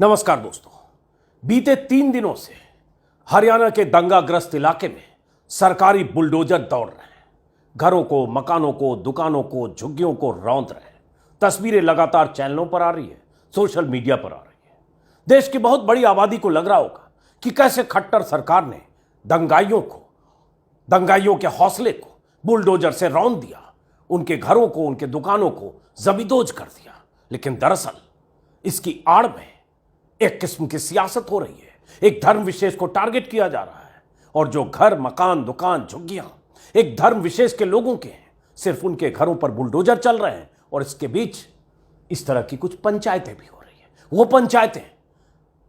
नमस्कार दोस्तों। बीते 3 दिनों से हरियाणा के दंगाग्रस्त इलाके में सरकारी बुलडोजर दौड़ रहे हैं। घरों को, मकानों को, दुकानों को, झुग्गियों को रौंद रहे हैं। तस्वीरें लगातार चैनलों पर आ रही है, सोशल मीडिया पर आ रही है। देश की बहुत बड़ी आबादी को लग रहा होगा कि कैसे खट्टर सरकार ने दंगाइयों के हौसले को बुलडोजर से रौंद दिया, उनके घरों को, उनके दुकानों को जमींदोज कर दिया। लेकिन दरअसल इसकी आड़ में एक किस्म की सियासत हो रही है। एक धर्म विशेष को टारगेट किया जा रहा है और जो घर, मकान, दुकान, झुग्गियां एक धर्म विशेष के लोगों के हैं, सिर्फ उनके घरों पर बुलडोजर चल रहे हैं। और इसके बीच इस तरह की कुछ पंचायतें भी हो रही हैं। वो पंचायतें,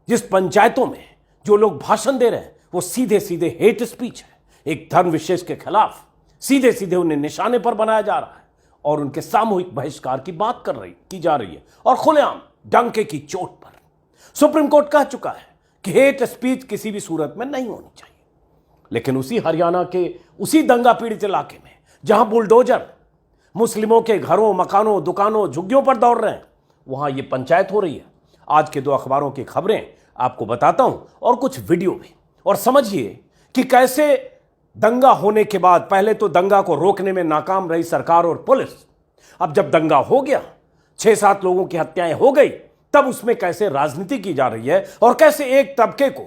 जिस पंचायतों में जो लोग भाषण दे रहे हैं वो सीधे सीधे हेट स्पीच है। एक धर्म विशेष के खिलाफ सीधे सीधे उन्हें निशाने पर बनाया जा रहा है और उनके सामूहिक बहिष्कार की बात की जा रही है और खुलेआम डंके की चोट पर। सुप्रीम कोर्ट कह चुका है कि हेट स्पीच किसी भी सूरत में नहीं होनी चाहिए। लेकिन उसी हरियाणा के उसी दंगा पीड़ित इलाके में जहां बुलडोजर मुस्लिमों के घरों, मकानों, दुकानों, झुग्गियों पर दौड़ रहे हैं, वहां यह पंचायत हो रही है। आज के 2 अखबारों की खबरें आपको बताता हूं और कुछ वीडियो भी, और समझिए कि कैसे दंगा होने के बाद पहले तो दंगा को रोकने में नाकाम रही सरकार और पुलिस। अब जब दंगा हो गया, 6-7 लोगों की हत्याएं हो गई, तब उसमें कैसे राजनीति की जा रही है और कैसे एक तबके को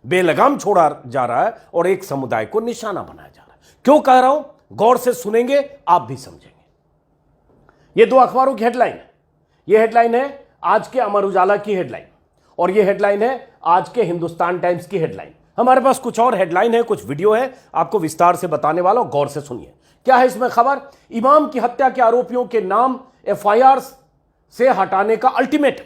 बेलगाम छोड़ा जा रहा है और एक समुदाय को निशाना बनाया जा रहा है। क्यों कह रहा हूं, गौर से सुनेंगे, आप भी समझेंगे। ये 2 अखबारों की हेडलाइन है। यह हेडलाइन है आज के अमर उजाला की हेडलाइन और यह हेडलाइन है आज के हिंदुस्तान टाइम्स की हेडलाइन। हमारे पास कुछ और हेडलाइन है, कुछ वीडियो है, आपको विस्तार से बताने वाला हूं, गौर से सुनिए। क्या है इसमें खबर? इमाम की हत्या के आरोपियों के नाम एफआईआर से हटाने का अल्टीमेटम।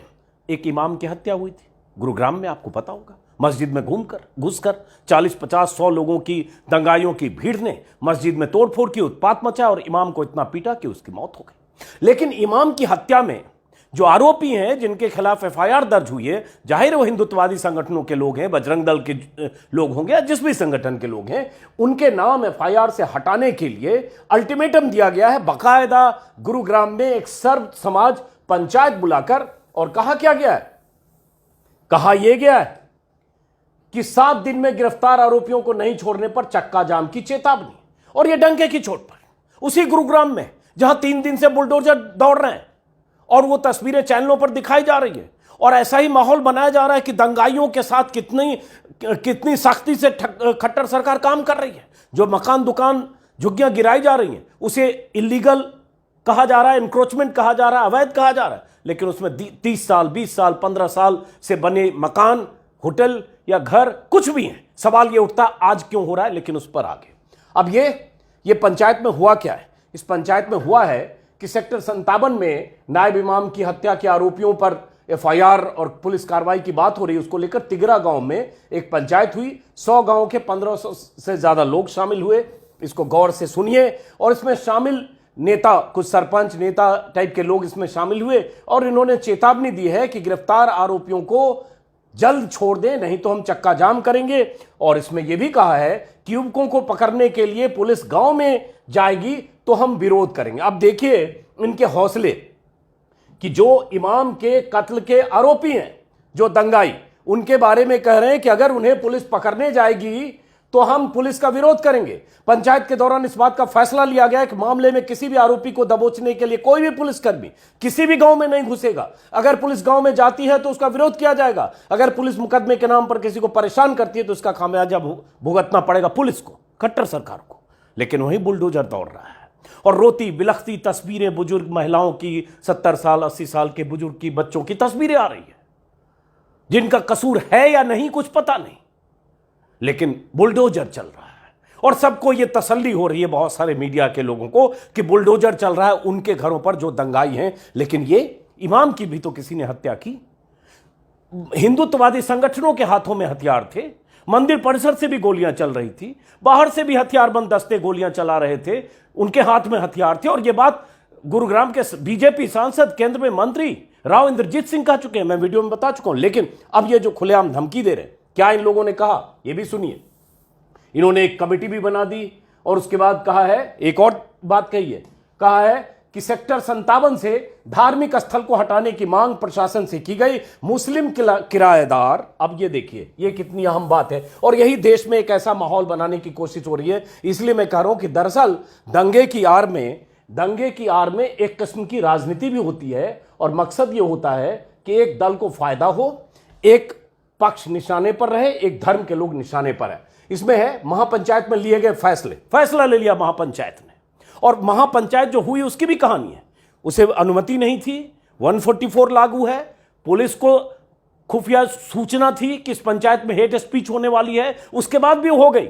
एक इमाम की हत्या हुई थी गुरुग्राम में, आपको पता होगा। मस्जिद में घुसकर 40-50-100 लोगों की दंगाइयों की भीड़ ने मस्जिद में तोड़फोड़ की, उत्पात मचा और इमाम को इतना पीटा कि उसकी मौत हो गई। लेकिन इमाम की हत्या में जो आरोपी हैं, जिनके खिलाफ एफआईआर दर्ज हुई है, जाहिर है वो हिंदुत्ववादी संगठनों के लोग हैं, बजरंग दल के लोग होंगे या जिस भी संगठन के लोग हैं, उनके नाम एफआईआर से हटाने के लिए अल्टीमेटम दिया गया है। बाकायदा गुरुग्राम में एक सर्व समाज पंचायत बुलाकर, और कहा क्या गया है? कहा यह गया है कि 7 दिन में गिरफ्तार आरोपियों को नहीं छोड़ने पर चक्का जाम की चेतावनी। और यह डंके की चोट पर उसी गुरुग्राम में जहां 3 दिन से बुलडोजर दौड़ रहे हैं और वो तस्वीरें चैनलों पर दिखाई जा रही है और ऐसा ही माहौल बनाया जा रहा है कि दंगाइयों के साथ कितनी सख्ती से खट्टर सरकार काम कर रही है। जो मकान, दुकान, झुग्गियां गिराई जा रही हैं उसे इलीगल कहा जा रहा है, इंक्रोचमेंट कहा जा रहा है, अवैध कहा जा रहा है। लेकिन उसमें 30 साल, 20 साल, 15 साल से बने मकान, होटल या घर कुछ भी हैं। सवाल यह उठता आज क्यों हो रहा है, लेकिन उस पर आगे। अब ये पंचायत में हुआ क्या है? इस पंचायत में हुआ है कि सेक्टर 57 में नायब इमाम की हत्या के आरोपियों पर एफआईआर और पुलिस कार्रवाई की बात हो रही है। उसको लेकर तिगरा गांव में एक पंचायत हुई। 100 गांव के 1500 से ज्यादा लोग शामिल हुए। इसको गौर से सुनिए। और इसमें शामिल नेता, कुछ सरपंच नेता टाइप के लोग इसमें शामिल हुए और इन्होंने चेतावनी दी है कि गिरफ्तार आरोपियों को जल्द छोड़ दें, नहीं तो हम चक्का जाम करेंगे। और इसमें यह भी कहा है कि युवकों को पकड़ने के लिए पुलिस गांव में जाएगी तो हम विरोध करेंगे। अब देखिए इनके हौसले कि जो इमाम के कत्ल के आरोपी हैं, जो दंगाई, उनके बारे में कह रहे हैं कि अगर उन्हें पुलिस पकड़ने जाएगी तो हम पुलिस का विरोध करेंगे। पंचायत के दौरान इस बात का फैसला लिया गया कि मामले में किसी भी आरोपी को दबोचने के लिए कोई भी पुलिसकर्मी किसी भी गांव में नहीं घुसेगा। अगर पुलिस गांव में जाती है तो उसका विरोध किया जाएगा। अगर पुलिस मुकदमे के नाम पर किसी को परेशान करती है तो उसका खामियाजा भुगतना पड़ेगा पुलिस को, खट्टर सरकार को। लेकिन वही बुलडोजर दौड़ रहा है और रोती बिलखती तस्वीरें बुजुर्ग महिलाओं की, 70 साल 80 साल के बुजुर्ग की, बच्चों की तस्वीरें आ रही है, जिनका कसूर है या नहीं कुछ पता नहीं, लेकिन बुलडोजर चल रहा है। और सबको यह तसल्ली हो रही है, बहुत सारे मीडिया के लोगों को, कि बुलडोजर चल रहा है उनके घरों पर जो दंगाई हैं। लेकिन ये इमाम की भी तो किसी ने हत्या की। हिंदुत्ववादी संगठनों के हाथों में हथियार थे, मंदिर परिसर से भी गोलियां चल रही थी, बाहर से भी हथियारबंद दस्ते गोलियां चला रहे थे, उनके हाथ में हथियार थे। और यह बात गुरुग्राम के बीजेपी सांसद, केंद्र में मंत्री राव इंद्रजीत सिंह कह चुके हैं, मैं वीडियो में बता चुका हूं। लेकिन अब ये जो खुलेआम धमकी दे रहे हैं, क्या इन लोगों ने कहा ये भी सुनिए। इन्होंने एक कमेटी भी बना दी और उसके बाद कहा है, एक और बात कही है, कहा है कि सेक्टर 57 से धार्मिक स्थल को हटाने की मांग प्रशासन से की गई। मुस्लिम किराएदार, अब ये देखिए ये कितनी अहम बात है, और यही देश में एक ऐसा माहौल बनाने की कोशिश हो रही है। इसलिए मैं कह रहा हूं कि दरअसल दंगे की आड़ में एक किस्म की राजनीति भी होती है, और मकसद ये होता है कि एक दल को फायदा हो, एक पक्ष निशाने पर रहे, एक धर्म के लोग निशाने पर है। इसमें है महापंचायत में लिए गए फैसला ले लिया महापंचायत ने, और महापंचायत जो हुई उसकी भी कहानी है। उसे अनुमति नहीं थी, 144 लागू है, पुलिस को खुफिया सूचना थी कि इस पंचायत में हेट स्पीच होने वाली है, उसके बाद भी हो गई।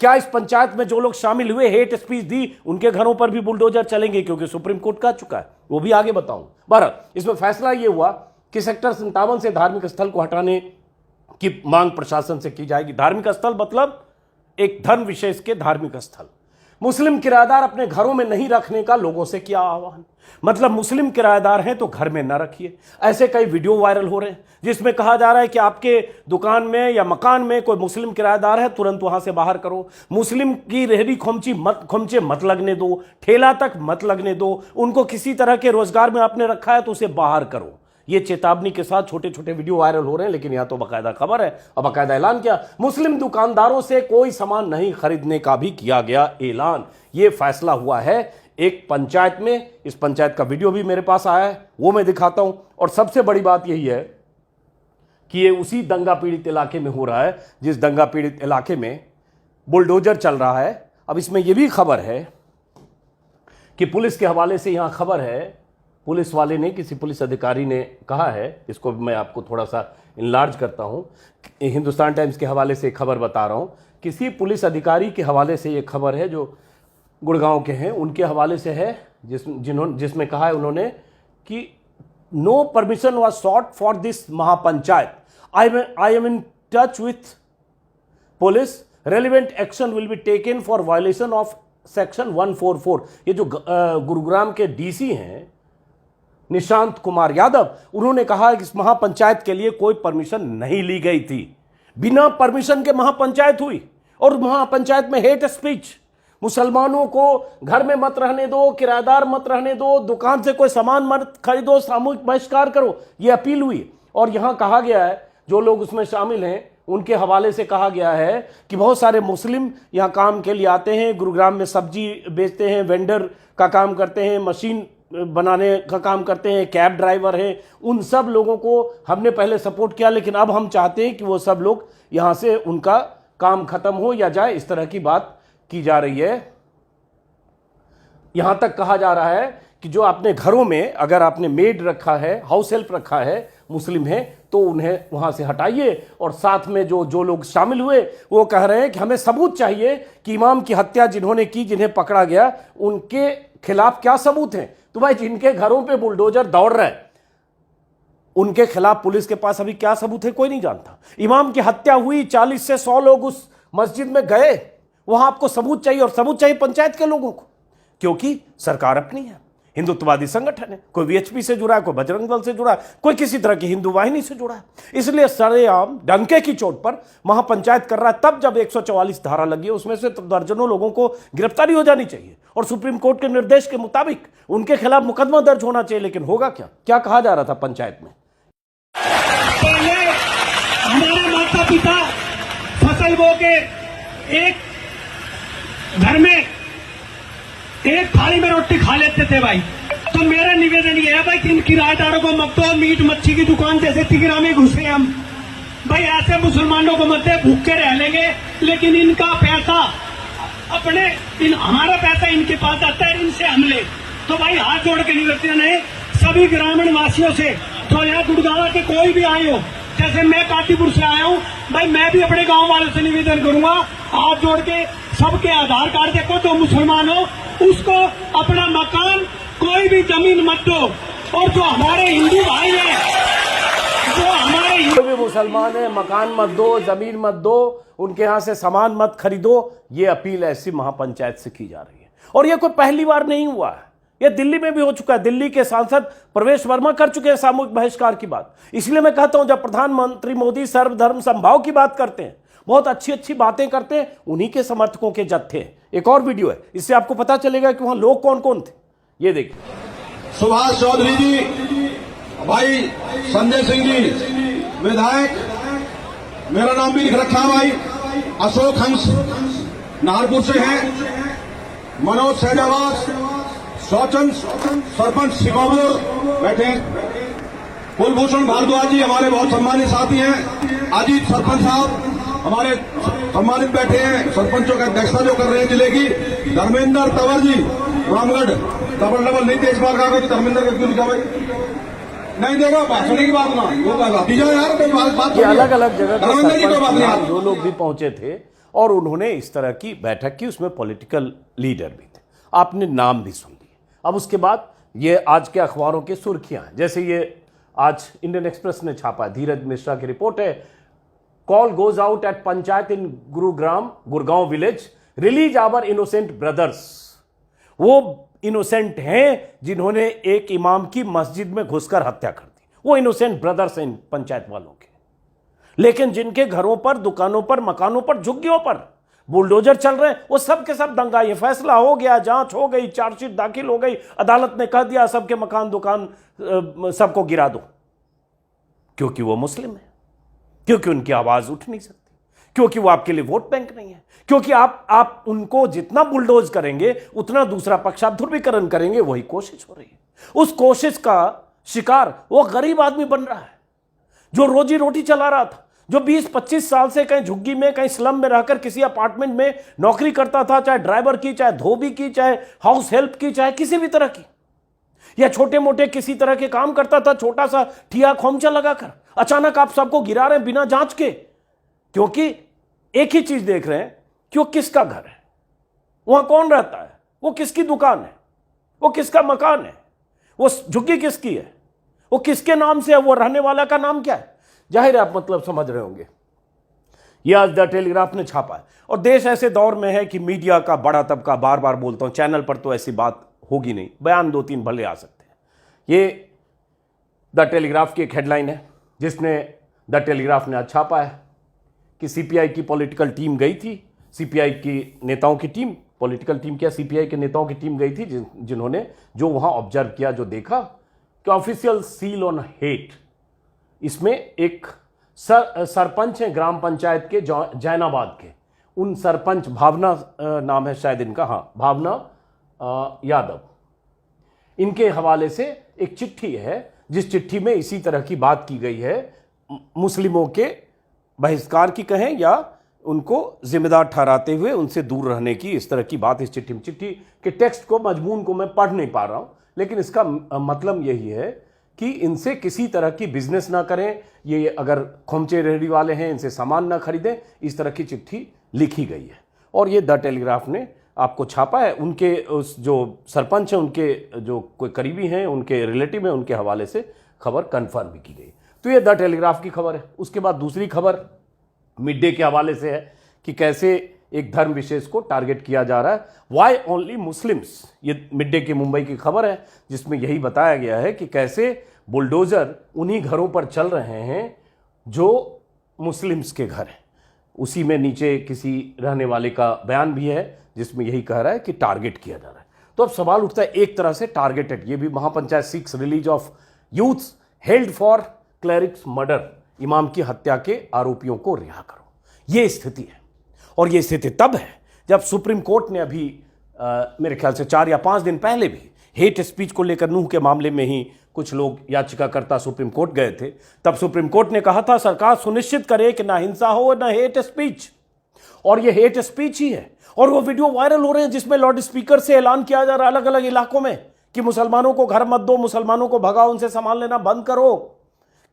क्या इस पंचायत में जो लोग शामिल हुए हेट स्पीच दी, उनके घरों पर भी बुलडोजर चलेंगे? क्योंकि सुप्रीम कोर्ट कह चुका है, वो भी आगे बताऊं। बहरहाल इसमें फैसला यह हुआ कि सेक्टर 57 से धार्मिक स्थल को हटाने की मांग प्रशासन से की जाएगी। धार्मिक स्थल मतलब एक धर्म विशेष के धार्मिक स्थल। मुस्लिम किराएदार अपने घरों में नहीं रखने का लोगों से किया आह्वान। मतलब मुस्लिम किराएदार हैं तो घर में न रखिए। ऐसे कई वीडियो वायरल हो रहे हैं जिसमें कहा जा रहा है कि आपके दुकान में या मकान में कोई मुस्लिम किराएदार है, तुरंत वहां से बाहर करो। मुस्लिम की रेहड़ी खोमचे मत लगने दो, ठेला तक मत लगने दो। उनको किसी तरह के रोजगार में आपने रखा है तो उसे बाहर करो। ये चेतावनी के साथ छोटे छोटे वीडियो वायरल हो रहे हैं, लेकिन यहां तो बाकायदा खबर है और बाकायदा ऐलान किया। मुस्लिम दुकानदारों से कोई सामान नहीं खरीदने का भी किया गया ऐलान। ये फैसला हुआ है एक पंचायत में। इस पंचायत का वीडियो भी मेरे पास आया है, वो मैं दिखाता हूं। और सबसे बड़ी बात यही है कि ये उसी दंगा पीड़ित इलाके में हो रहा है जिस दंगा पीड़ित इलाके में बुलडोजर चल रहा है। अब इसमें यह भी खबर है कि पुलिस के हवाले से यहां खबर है, पुलिस वाले ने, किसी पुलिस अधिकारी ने कहा है, इसको मैं आपको थोड़ा सा इनलार्ज करता हूं। हिंदुस्तान टाइम्स के हवाले से खबर बता रहा हूं। किसी पुलिस अधिकारी के हवाले से ये खबर है जो गुड़गांव के हैं, उनके हवाले से है, जिसमें कहा है उन्होंने कि no permission was sought for this mahapanchayat. I am in touch with police, relevant action will be taken for violation of section 144। ये जो गुरुग्राम के डीसी हैं निशांत कुमार यादव, उन्होंने कहा कि इस महापंचायत के लिए कोई परमिशन नहीं ली गई थी। बिना परमिशन के महापंचायत हुई, और महापंचायत में हेट स्पीच, मुसलमानों को घर में मत रहने दो, किराएदार मत रहने दो, दुकान से कोई सामान मत खरीदो, सामूहिक बहिष्कार करो, यह अपील हुई। और यहां कहा गया है, जो लोग उसमें शामिल हैं उनके हवाले से कहा गया है कि बहुत सारे मुस्लिम यहां काम के लिए आते हैं, गुरुग्राम में सब्जी बेचते हैं, वेंडर का काम करते हैं, मशीन बनाने का काम करते हैं, कैब ड्राइवर हैं। उन सब लोगों को हमने पहले सपोर्ट किया, लेकिन अब हम चाहते हैं कि वो सब लोग यहां से उनका काम खत्म हो या जाए, इस तरह की बात की जा रही है। यहां तक कहा जा रहा है कि जो आपने घरों में अगर आपने मेड रखा है, हाउस हेल्प रखा है, मुस्लिम है, तो उन्हें वहां से हटाइए। और साथ में जो लोग शामिल हुए वो कह रहे हैं कि हमें सबूत चाहिए कि इमाम की हत्या जिन्होंने की, जिन्हें पकड़ा गया, उनके खिलाफ क्या सबूत हैं। तो भाई जिनके घरों पे बुलडोजर दौड़ रहा है उनके खिलाफ पुलिस के पास अभी क्या सबूत है कोई नहीं जानता। इमाम की हत्या हुई, 40 से 100 लोग उस मस्जिद में गए, वहां आपको सबूत चाहिए, और सबूत चाहिए पंचायत के लोगों को, क्योंकि सरकार अपनी है, हिंदुत्ववादी संगठन है। कोई वीएचपी से जुड़ा है, कोई बजरंग दल से जुड़ा है, कोई किसी तरह की हिंदू वाहिनी से जुड़ा है। इसलिए सरेआम डंके की चोट पर महापंचायत कर रहा है, तब जब 144 धारा लगी है, उसमें से तो दर्जनों लोगों को गिरफ्तारी हो जानी चाहिए, और सुप्रीम कोर्ट के निर्देश के मुताबिक उनके खिलाफ मुकदमा दर्ज होना चाहिए। लेकिन होगा क्या कहा जा रहा था पंचायत में? हमारे माता पिता फसल बो के एक घर में एक थाली में रोटी खा लेते थे भाई। तो मेरा निवेदन ये है भाई कि इन किराएदारों को मत दो, मीट मच्छी की दुकान जैसे तिगरा में घुसे हम भाई, ऐसे मुसलमानों को मत दे, भूखे रह लेंगे, लेकिन इनका पैसा हमारा पैसा इनके पास आता है, इनसे हम ले। तो भाई हाथ जोड़ के निवेदन है सभी ग्रामीण वासियों से, तो यहाँ गुड़गांव के कोई भी आए हो, जैसे मैं काटीपुर से आया हूँ भाई, मैं भी अपने गांव वालों से निवेदन करूंगा, हाथ जोड़ के सबके आधार कार्ड देखो, जो मुसलमान हो उसको अपना मकान, कोई भी जमीन मत दो। और जो हमारे हिंदू भाई हैं, जो हमारे कोई भी मुसलमान है, मकान मत दो, जमीन मत दो, उनके यहां से सामान मत खरीदो। ये अपील ऐसी महापंचायत से की जा रही है, और ये कोई पहली बार नहीं हुआ है, ये दिल्ली में भी हो चुका है। दिल्ली के सांसद प्रवेश वर्मा कर चुके हैं सामूहिक बहिष्कार की बात। इसलिए मैं कहता हूं, जब प्रधानमंत्री मोदी सर्वधर्म समभाव की बात करते हैं, बहुत अच्छी अच्छी बातें करते हैं, उन्हीं के समर्थकों के जत्थे। एक और वीडियो है, इससे आपको पता चलेगा कि वहां लोग कौन कौन थे। ये देखिए। सुभाष चौधरी जी, भाई संजय सिंह जी विधायक, मेरा नाम भी लिख रखा है भाई, अशोक हंस नाहरपुर से हैं, मनोज सहजावास सौचन सरपंच सिकोपुर बैठे हैं, कुलभूषण भारद्वाज जी हमारे बहुत सम्मानित साथी हैं, अजीत सरपंच साहब हमारे सम्मानित बैठे हैं, सरपंचों का अध्यक्षता जो कर रहे हैं जिले की, धर्मेंद्र तंवर जी रामगढ़, डबल नहीं तेज बार का धर्मेंद्र का क्यों लिखा भाई, नहीं देखो भाषण की बात ना, वो भतीजा यार कोई बात, अलग अलग जगह धर्मेंद्र जी कोई बात नहीं, जो लोग भी पहुंचे थे और उन्होंने इस तरह की बैठक की, उसमें पॉलिटिकल लीडर भी थे, आपने नाम भी सुन लिए। अब उसके बाद ये आज के अखबारों की सुर्खियां, जैसे ये आज इंडियन एक्सप्रेस ने छापा है, धीरज मिश्रा की रिपोर्ट है, call goes out at panchayat in Gurgaon village, release our innocent brothers. वो इनोसेंट हैं जिन्होंने एक इमाम की मस्जिद में घुसकर हत्या कर दी, वो इनोसेंट ब्रदर्स हैं इन पंचायत वालों के, लेकिन जिनके घरों पर, दुकानों पर, मकानों पर, झुग्गियों पर बुलडोजर चल रहे हैं, वो सब के सब दंगा, ये फैसला हो गया, जांच हो गई, चार्जशीट दाखिल हो गई, अदालत ने कह दिया सबके मकान दुकान सबको गिरा दो, क्योंकि वो मुस्लिम है, क्योंकि उनकी आवाज उठ नहीं सकती, क्योंकि वो आपके लिए वोट बैंक नहीं है, क्योंकि आप उनको जितना बुलडोज करेंगे उतना दूसरा पक्ष आप ध्रुवीकरण करेंगे, वही कोशिश हो रही है। उस कोशिश का शिकार वो गरीब आदमी बन रहा है जो रोजी रोटी चला रहा था, जो 20-25 साल से कहीं झुग्गी में, कहीं स्लम में रहकर किसी अपार्टमेंट में नौकरी करता था, चाहे ड्राइवर की, चाहे धोबी की, चाहे हाउस हेल्प की, चाहे किसी भी तरह की, या छोटे मोटे किसी तरह के काम करता था, छोटा सा ठिया खोमचा लगाकर। अचानक आप सबको गिरा रहे हैं बिना जांच के, क्योंकि एक ही चीज देख रहे हैं कि वो किसका घर है, वहां कौन रहता है, वो किसकी दुकान है, वो किसका मकान है, वो झुग्गी किसकी है, वो किसके नाम से है, वो रहने वाला का नाम क्या है। जाहिर है आप मतलब समझ रहे होंगे। यह आज द टेलीग्राफ ने छापा है। और देश ऐसे दौर में है कि मीडिया का बड़ा तबका, बार बार बोलता हूं, चैनल पर तो ऐसी बात होगी नहीं, बयान 2-3 भले आ सकते हैं। ये द टेलीग्राफ की एक हेडलाइन है जिसने द टेलीग्राफ ने आज छापा है कि सीपीआई की पॉलिटिकल टीम गई थी, सीपीआई की नेताओं की टीम, पॉलिटिकल टीम क्या, सीपीआई के नेताओं की टीम गई थी जिन्होंने जो वहां ऑब्जर्व किया, जो देखा कि ऑफिशियल सील ऑन हेट, इसमें एक सरपंच है ग्राम पंचायत के जैनाबाद के, उन सरपंच, भावना नाम है शायद इनका, हाँ भावना यादव, इनके हवाले से एक चिट्ठी है जिस चिट्ठी में इसी तरह की बात की गई है, मुस्लिमों के बहिष्कार की कहें या उनको जिम्मेदार ठहराते हुए उनसे दूर रहने की, इस तरह की बात इस चिट्ठी में। चिट्ठी के टेक्स्ट को, मजमून को मैं पढ़ नहीं पा रहा हूं, लेकिन इसका मतलब यही है कि इनसे किसी तरह की बिजनेस ना करें, ये अगर खोमचे रेहड़ी वाले हैं इनसे सामान ना खरीदें, इस तरह की चिट्ठी लिखी गई है। और ये द टेलीग्राफ ने आपको छापा है। उनके उस जो सरपंच हैं, उनके जो कोई करीबी हैं, उनके रिलेटिव हैं, उनके हवाले से खबर कंफर्म भी की गई। तो ये द टेलीग्राफ की खबर है। उसके बाद दूसरी खबर मिड डे के हवाले से है कि कैसे एक धर्म विशेष को टारगेट किया जा रहा है, वाई ओनली मुस्लिम्स। ये मिड डे की मुंबई की खबर है जिसमें यही बताया गया है कि कैसे बुलडोजर उन्हीं घरों पर चल रहे हैं जो मुस्लिम्स के घर हैं। उसी में नीचे किसी रहने वाले का बयान भी है जिसमें यही कह रहा है कि टारगेट किया जा रहा है। तो अब सवाल उठता है, एक तरह से टारगेटेड, ये भी महापंचायत 6 release of youths held for clerics murder, इमाम की हत्या के आरोपियों को रिहा करो, ये स्थिति है। और ये स्थिति तब है जब सुप्रीम कोर्ट ने अभी मेरे ख्याल से 4 या 5 दिन पहले भी हेट स्पीच को लेकर नूह के मामले में ही कुछ लोग याचिकाकर्ता सुप्रीम कोर्ट गए थे। तब सुप्रीम कोर्ट ने कहा था सरकार सुनिश्चित करे कि ना हिंसा हो ना हेट स्पीच, और ये हेट स्पीच ही है। और वो वीडियो वायरल हो रहे हैं जिसमें लाउड स्पीकर से ऐलान किया जा रहा है अलग अलग इलाकों में कि मुसलमानों को घर मत दो, मुसलमानों को भगाओ, उनसे सामान लेना बंद करो।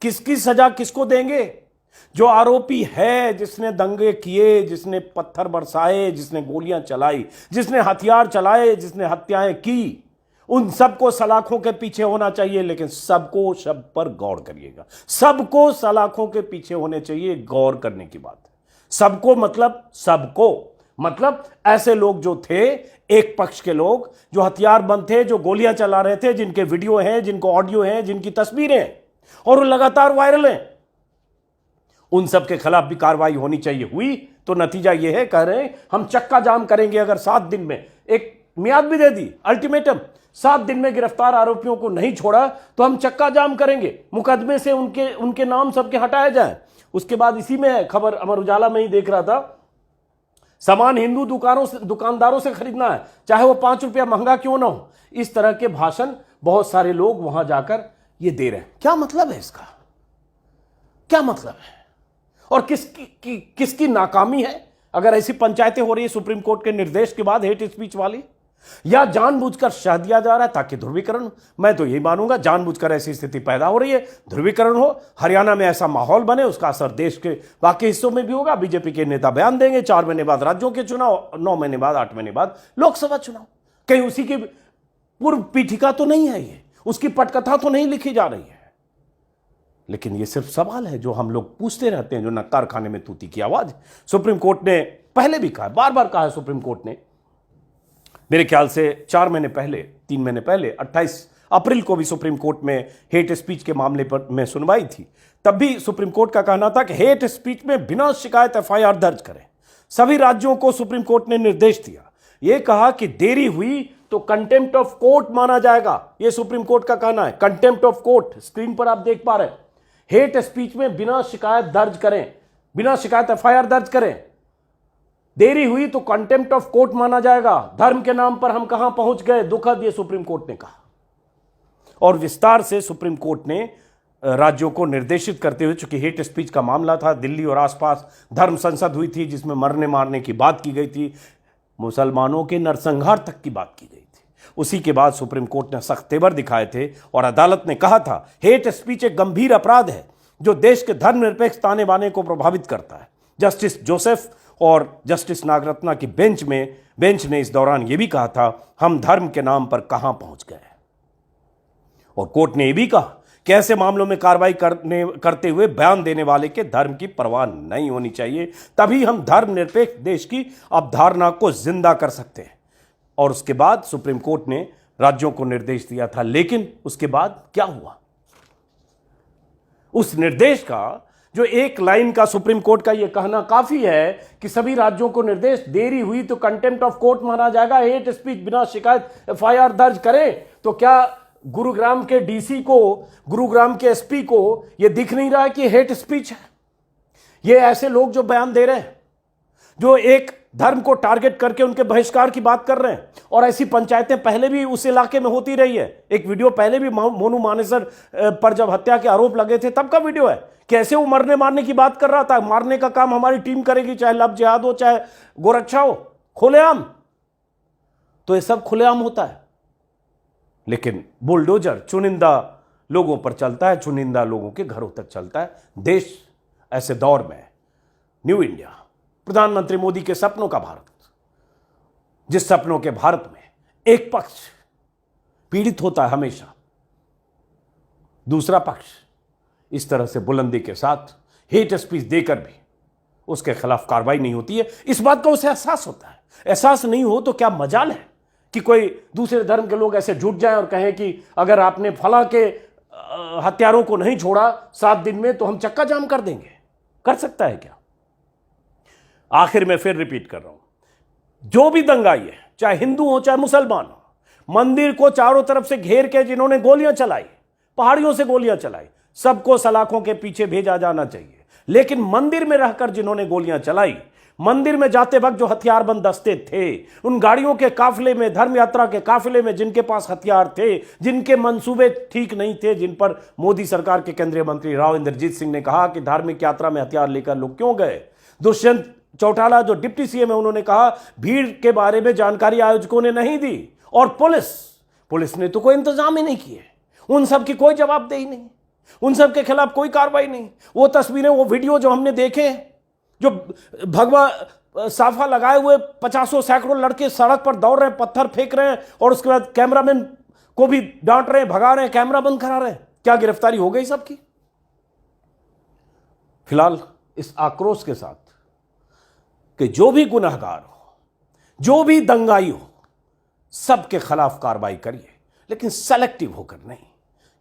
किसकी सजा किसको देंगे? जो आरोपी है, जिसने दंगे किए, जिसने पत्थर बरसाए, जिसने गोलियां चलाई, जिसने हथियार चलाए, जिसने हत्याएं की, उन सबको सलाखों के पीछे होना चाहिए। लेकिन सबको शब्द पर गौर करिएगा, सबको सलाखों के पीछे होने चाहिए, गौर करने की बात है। सबको मतलब ऐसे लोग जो थे, एक पक्ष के लोग जो हथियारबंद थे, जो गोलियां चला रहे थे, जिनके वीडियो हैं, जिनको ऑडियो हैं, जिनकी तस्वीरें हैं और वो लगातार वायरल हैं, उन सब के खिलाफ भी कार्रवाई होनी चाहिए। हुई तो नतीजा यह है, कह रहे हैं हम चक्का जाम करेंगे। अगर 7 दिन में एक मियाद भी दे दी, अल्टीमेटम, 7 दिन में गिरफ्तार आरोपियों को नहीं छोड़ा तो हम चक्का जाम करेंगे, मुकदमे से उनके नाम सबके हटाए जाएं। उसके बाद इसी में है खबर, अमर उजाला में ही देख रहा था, सामान हिंदू दुकानदारों से खरीदना है, चाहे वो 5 रुपया महंगा क्यों ना हो। इस तरह के भाषण बहुत सारे लोग वहां जाकर ये दे रहे हैं। क्या मतलब है इसका? क्या मतलब है? और किसकी नाकामी है अगर ऐसी पंचायतें हो रही है सुप्रीम कोर्ट के निर्देश के बाद हेट स्पीच वाली, या जानबूझकर शह दिया जा रहा है ताकि ध्रुवीकरण हो? मैं तो यही मानूंगा जानबूझकर ऐसी स्थिति पैदा हो रही है, ध्रुवीकरण हो, हरियाणा में ऐसा माहौल बने, उसका असर देश के बाकी हिस्सों में भी होगा। बीजेपी के नेता बयान देंगे, 4 महीने बाद राज्यों के चुनाव, 9 महीने बाद, 8 महीने बाद लोकसभा चुनाव। कहीं उसी की पूर्व पीठिका तो नहीं है, ये उसकी पटकथा तो नहीं लिखी जा रही है। लेकिन ये सिर्फ सवाल है जो हम लोग पूछते रहते हैं, जो नक्कार खाने में तूती की आवाज। सुप्रीम कोर्ट ने पहले भी कहा, बार बार कहा है सुप्रीम कोर्ट ने, मेरे ख्याल से 4 महीने पहले, 3 महीने पहले, 28 अप्रैल को भी सुप्रीम कोर्ट में हेट स्पीच के मामले पर में सुनवाई थी। तब भी सुप्रीम कोर्ट का कहना था कि हेट स्पीच में बिना शिकायत एफआईआर दर्ज करें। सभी राज्यों को सुप्रीम कोर्ट ने निर्देश दिया, यह कहा कि देरी हुई तो कंटेम्प्ट ऑफ कोर्ट माना जाएगा। यह सुप्रीम कोर्ट का कहना है, कंटेम्प्ट ऑफ कोर्ट। स्क्रीन पर आप देख पा रहे हैं, हेट स्पीच में बिना शिकायत दर्ज करें, बिना शिकायत एफआईआर दर्ज करें, देरी हुई तो कंटेम्प्ट ऑफ कोर्ट माना जाएगा। धर्म के नाम पर हम कहां पहुंच गए, दुखद, ये सुप्रीम कोर्ट ने कहा। और विस्तार से सुप्रीम कोर्ट ने राज्यों को निर्देशित करते हुए, चूंकि हेट स्पीच का मामला था, दिल्ली और आसपास धर्म संसद हुई थी जिसमें मरने मारने की बात की गई थी, मुसलमानों के नरसंहार तक की बात की गई थी। उसी के बाद सुप्रीम कोर्ट ने सख्त तेवर दिखाए थे और अदालत ने कहा था हेट स्पीच एक गंभीर अपराध है जो देश के धर्मनिरपेक्ष ताने बाने को प्रभावित करता है। जस्टिस जोसेफ और जस्टिस नागरत्ना की बेंच ने इस दौरान यह भी कहा था, हम धर्म के नाम पर कहां पहुंच गए। और कोर्ट ने यह भी कहा कि ऐसे मामलों में कार्रवाई करते हुए बयान देने वाले के धर्म की परवाह नहीं होनी चाहिए, तभी हम धर्मनिरपेक्ष देश की अवधारणा को जिंदा कर सकते हैं। और उसके बाद सुप्रीम कोर्ट ने राज्यों को निर्देश दिया था, लेकिन उसके बाद क्या हुआ? उस निर्देश का जो एक लाइन का सुप्रीम कोर्ट का यह कहना काफी है कि सभी राज्यों को निर्देश, देरी हुई तो कंटेम्प्ट ऑफ कोर्ट माना जाएगा, हेट स्पीच बिना शिकायत एफआईआर दर्ज करें। तो क्या गुरुग्राम के डीसी को, गुरुग्राम के एसपी को यह दिख नहीं रहा है कि हेट स्पीच है? ये ऐसे लोग जो बयान दे रहे हैं, जो एक धर्म को टारगेट करके उनके बहिष्कार की बात कर रहे हैं, और ऐसी पंचायतें पहले भी उस इलाके में होती रही है। एक वीडियो पहले भी मोनू मानेसर पर जब हत्या के आरोप लगे थे तब का वीडियो है, कैसे वो मरने मारने की बात कर रहा था, मारने का काम हमारी टीम करेगी, चाहे लव जिहाद हो चाहे गोरक्षा हो, खुलेआम। तो ये सब खुलेआम होता है, लेकिन बुलडोजर चुनिंदा लोगों पर चलता है, चुनिंदा लोगों के घरों तक चलता है। देश ऐसे दौर में, न्यू इंडिया, प्रधानमंत्री मोदी के सपनों का भारत, जिस सपनों के भारत में एक पक्ष पीड़ित होता है हमेशा, दूसरा पक्ष इस तरह से बुलंदी के साथ हेट स्पीच देकर भी उसके खिलाफ कार्रवाई नहीं होती है, इस बात का उसे एहसास होता है। एहसास नहीं हो तो क्या मजाल है कि कोई दूसरे धर्म के लोग ऐसे जुट जाएं और कहें कि अगर आपने फला के हत्यारों को नहीं छोड़ा 7 दिन में तो हम चक्का जाम कर देंगे। कर सकता है क्या? आखिर में फिर रिपीट कर रहा हूं, जो भी दंगाई है, चाहे हिंदू हो चाहे मुसलमान हो, मंदिर को चारों तरफ से घेर के जिन्होंने गोलियां चलाई, पहाड़ियों से गोलियां चलाई, सबको सलाखों के पीछे भेजा जाना चाहिए। लेकिन मंदिर में रहकर जिन्होंने गोलियां चलाई, मंदिर में जाते वक्त जो हथियारबंद दस्ते थे, उन गाड़ियों के काफिले में, धर्म यात्रा के काफिले में जिनके पास हथियार थे, जिनके मंसूबे ठीक नहीं थे, जिन पर मोदी सरकार के केंद्रीय मंत्री राव इंद्रजीत सिंह ने कहा कि धार्मिक यात्रा में हथियार लेकर लोग क्यों गए। दुष्यंत चौटाला जो डिप्टी सीएम है, उन्होंने कहा भीड़ के बारे में जानकारी आयोजकों ने नहीं दी। और पुलिस ने तो कोई इंतजाम ही नहीं किए, उन सब की कोई जवाबदेही नहीं, उन सब के खिलाफ कोई कार्रवाई नहीं। वो तस्वीरें, वो वीडियो जो हमने देखे, जो भगवा साफा लगाए हुए 50 सैकड़ों लड़के सड़क पर दौड़ रहे हैं, पत्थर फेंक रहे हैं, और उसके बाद कैमरामैन को भी डांट रहे हैं, भगा रहे हैं, कैमरा बंद करा रहे हैं। क्या गिरफ्तारी हो गई सबकी? फिलहाल इस आक्रोश के साथ कि जो भी गुनहगार हो, जो भी दंगाई हो, सबके खिलाफ कार्रवाई करिए, लेकिन सेलेक्टिव होकर नहीं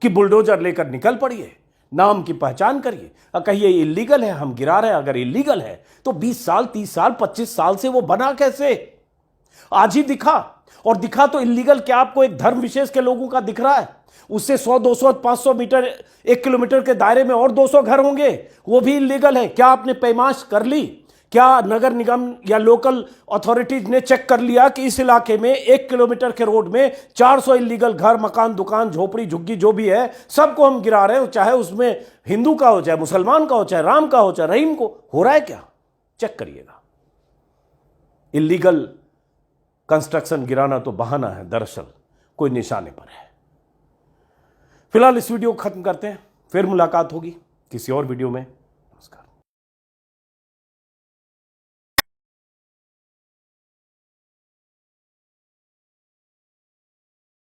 कि बुलडोजर लेकर निकल पड़िए, नाम की पहचान करिए और कहिए इलीगल है, हम गिरा रहे हैं। अगर इलीगल है तो 20 साल, 30 साल, 25 साल से वो बना कैसे? आज ही दिखा, और दिखा तो इलीगल क्या आपको एक धर्म विशेष के लोगों का दिख रहा है? उससे 100, 200, 500 मीटर, 1 किलोमीटर के दायरे में और 200 घर होंगे, वो भी इलीगल है। क्या आपने पैमाइश कर ली? क्या नगर निगम या लोकल अथॉरिटीज ने चेक कर लिया कि इस इलाके में 1 किलोमीटर के रोड में 400 इलीगल घर, मकान, दुकान, झोपड़ी, झुग्गी जो भी है सबको हम गिरा रहे हो, चाहे उसमें हिंदू का हो, चाहे मुसलमान का हो, चाहे राम का हो, चाहे रहीम को, हो रहा है क्या? चेक करिएगा। इलीगल कंस्ट्रक्शन गिराना तो बहाना है, दरअसल कोई निशाने पर है। फिलहाल इस वीडियो को खत्म करते हैं, फिर मुलाकात होगी किसी और वीडियो में।